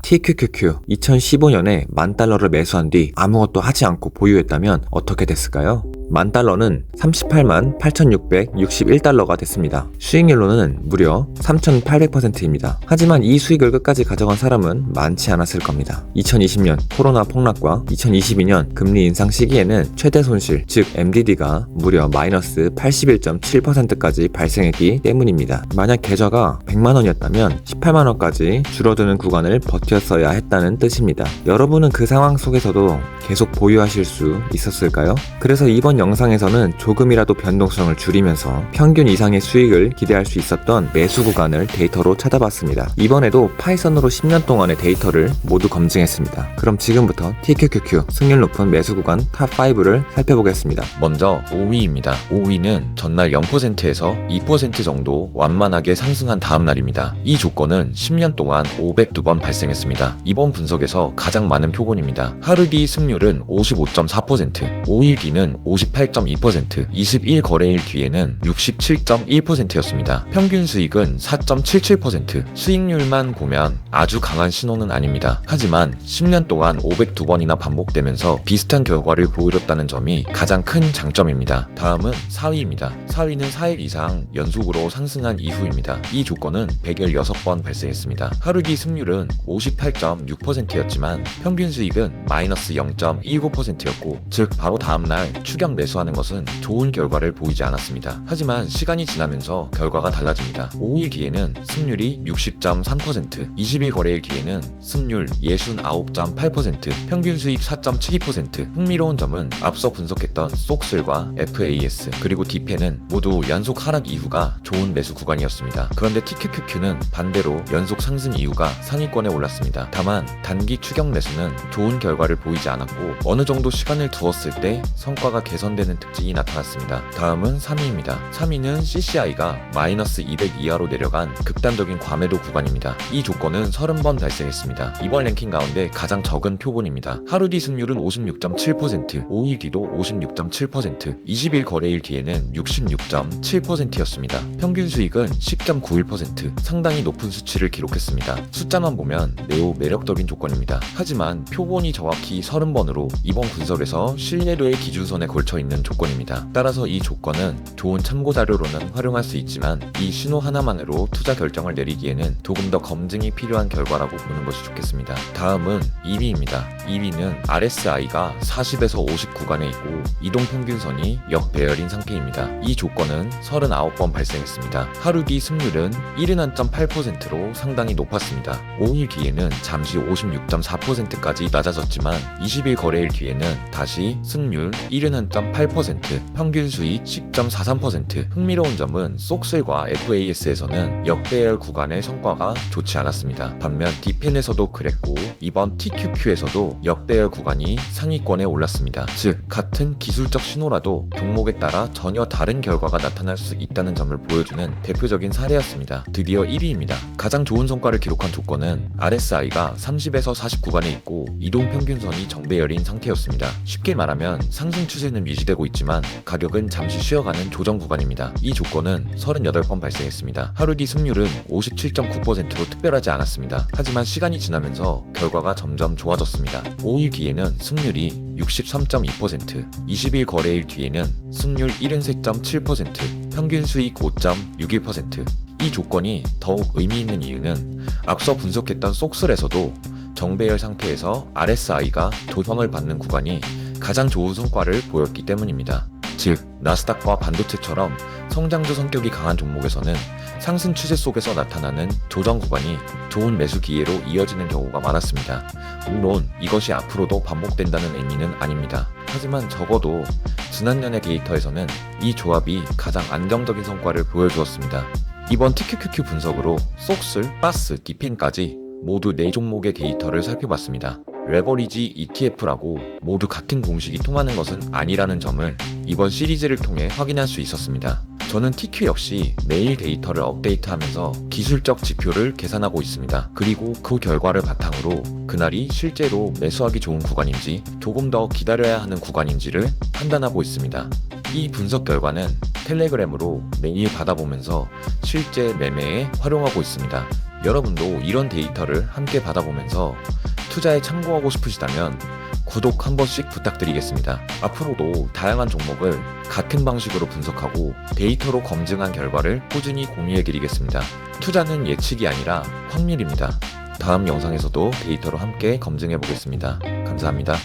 TQQQ 2015년에 $10,000를 매수한 뒤 아무것도 하지 않고 보유했다면 어떻게 됐을까요? $10,000는 388,8,661달러가 됐습니다. 수익률로는 무려 3,800%입니다. 하지만 이 수익을 끝까지 가져간 사람은 많지 않았을 겁니다. 2020년 코로나 폭락과 2022년 금리 인상 시기에는 최대 손실, 즉 MDD가 무려 마이너스 81.7%까지 발생했기 때문입니다. 만약 계좌가 100만원이었다면 18만원까지 줄어드는 구간을 버텼어야 했다는 뜻입니다. 여러분은 그 상황 속에서도 계속 보유하실 수 있었을까요? 그래서 이번 영상에서는 조금이라도 변동성을 줄이면서 평균 이상의 수익을 기대할 수 있었던 매수 구간을 데이터로 찾아봤습니다. 이번에도 파이썬으로 10년 동안의 데이터를 모두 검증했습니다. 그럼 지금부터 TQQQ 승률 높은 매수 구간 탑5를 살펴보겠습니다. 먼저 5위입니다. 5위는 전날 0%에서 2% 정도 완만하게 상승한 다음 날입니다. 이 조건은 10년 동안 502번 발생했습니다. 이번 분석에서 가장 많은 표본입니다. 하루 뒤 승률은 55.4%, 5일 뒤는 58.2%, 21 거래일 뒤에는 67.1%였습니다. 평균 수익은 4.77%, 수익률만 보면 아주 강한 신호는 아닙니다. 하지만 10년 동안 502번이나 반복되면서 비슷한 결과를 보여줬다는 점이 가장 큰 장점입니다. 다음은 4위입니다. 4위는 4일 이상 연속으로 상승한 이후입니다. 이 조건은 116번 발생했습니다. 하루 뒤 승률은 58.6%였지만 평균 수익은 마이너스 0.19%였고, 즉 바로 다음날 추격 매수하는 것은 좋은 결과를 보이지 않았습니다. 하지만 시간이 지나면서 결과가 달라집니다. 5일 뒤에는 승률이 60.3%, 20일 거래일 뒤에는 승률 69.8%, 평균 수익 4.72%. 흥미로운 점은 앞서 분석했던 속슬과 FAS 그리고 디펜은 모두 연속 하락 이후가 좋은 매수 구간이었습니다. 그런데 TQQQ는 반대로 연속 상승 이후가 상위권에 올랐습니다. 다만 단기 추격 매수는 좋은 결과를 보이지 않았고, 어느 정도 시간을 두었을 때 성과가 개선되는 특징이 나타났습니다. 다음은 3위입니다. 3위는 CCI가 마이너스 200 이하로 내려간 극단적인 과매도 구간입니다. 이 조건은 30번 발생했습니다. 이번 랭킹 가운데 가장 적은 표본입니다. 하루 뒤 승률은 56.7%, 5일 뒤도 56.7%, 20일 거래일 뒤에는 66.7%였습니다. 평균 수익은 10.91%, 상당히 높은 수치를 기록했습니다. 숫자만 보면 매우 매력적인 조건입니다. 하지만 표본이 정확히 30번으로 이번 분석에서 신뢰도의 기준선에 걸쳐 있는 조건입니다. 따라서 이 조건은 좋은 참고 자료로는 활용할 수 있지만 이 신호 하나만으로 투자 결정을 내리기에는 조금 더 검증이 필요한 결과라고 보는 것이 좋겠습니다. 다음은 2위입니다. 2위는 RSI가 40에서 50 구간에 있고 이동평균선이 역배열인 상태입니다. 이 조건은 39번 발생했습니다. 하루 뒤 승률은 71.8%로 상당히 높았습니다. 5일 뒤에는 잠시 56.4%까지 낮아졌지만 20일 거래일 뒤에는 다시 승률 71.8%, 평균 수익 10.43%. 흥미로운 점은 속슬과 FAS에서는 역배열 구간의 성과가 좋지 않았습니다. 반면 디펜에서도 그랬고 이번 TQQ에서도 역배열 구간이 상위권에 올랐습니다. 즉 같은 기술적 신호라도 종목에 따라 전혀 다른 결과가 나타날 수 있다는 점을 보여주는 대표적인 사례였습니다. 드디어 1위입니다. 가장 좋은 성과를 기록한 조건은 RSI가 30에서 40 구간에 있고 이동평균선이 정배열인 상태였습니다. 쉽게 말하면 상승 추세는 유지되고 있지만 가격은 잠시 쉬어가는 조정 구간입니다. 이 조건은 38번 발생했습니다. 하루 뒤 승률은 57.9%로 특별하지 않았습니다. 하지만 시간이 지나면서 결과가 점점 좋아졌습니다. 5일 뒤에는 승률이 63.2%, 20일 거래일 뒤에는 승률 73.7%, 평균 수익 5.61%. 이 조건이 더욱 의미 있는 이유는 앞서 분석했던 속슬에서도 정배열 상태에서 RSI가 조정을 받는 구간이 가장 좋은 성과를 보였기 때문입니다. 즉 나스닥과 반도체처럼 성장주 성격이 강한 종목에서는 상승 추세 속에서 나타나는 조정 구간이 좋은 매수 기회로 이어지는 경우가 많았습니다. 물론 이것이 앞으로도 반복된다는 의미는 아닙니다. 하지만 적어도 지난년의 데이터에서는 이 조합이 가장 안정적인 성과를 보여주었습니다. 이번 TQQQ 분석으로 속슬, 바스, 디펜까지 모두 4종목의 데이터를 살펴봤습니다. 레버리지 ETF라고 모두 같은 공식이 통하는 것은 아니라는 점을 이번 시리즈를 통해 확인할 수 있었습니다. 저는 TQ 역시 매일 데이터를 업데이트하면서 기술적 지표를 계산하고 있습니다. 그리고 그 결과를 바탕으로 그날이 실제로 매수하기 좋은 구간인지 조금 더 기다려야 하는 구간인지를 판단하고 있습니다. 이 분석 결과는 텔레그램으로 매일 받아보면서 실제 매매에 활용하고 있습니다. 여러분도 이런 데이터를 함께 받아보면서 투자에 참고하고 싶으시다면 구독 한 번씩 부탁드리겠습니다. 앞으로도 다양한 종목을 같은 방식으로 분석하고 데이터로 검증한 결과를 꾸준히 공유해드리겠습니다. 투자는 예측이 아니라 확률입니다. 다음 영상에서도 데이터로 함께 검증해보겠습니다. 감사합니다.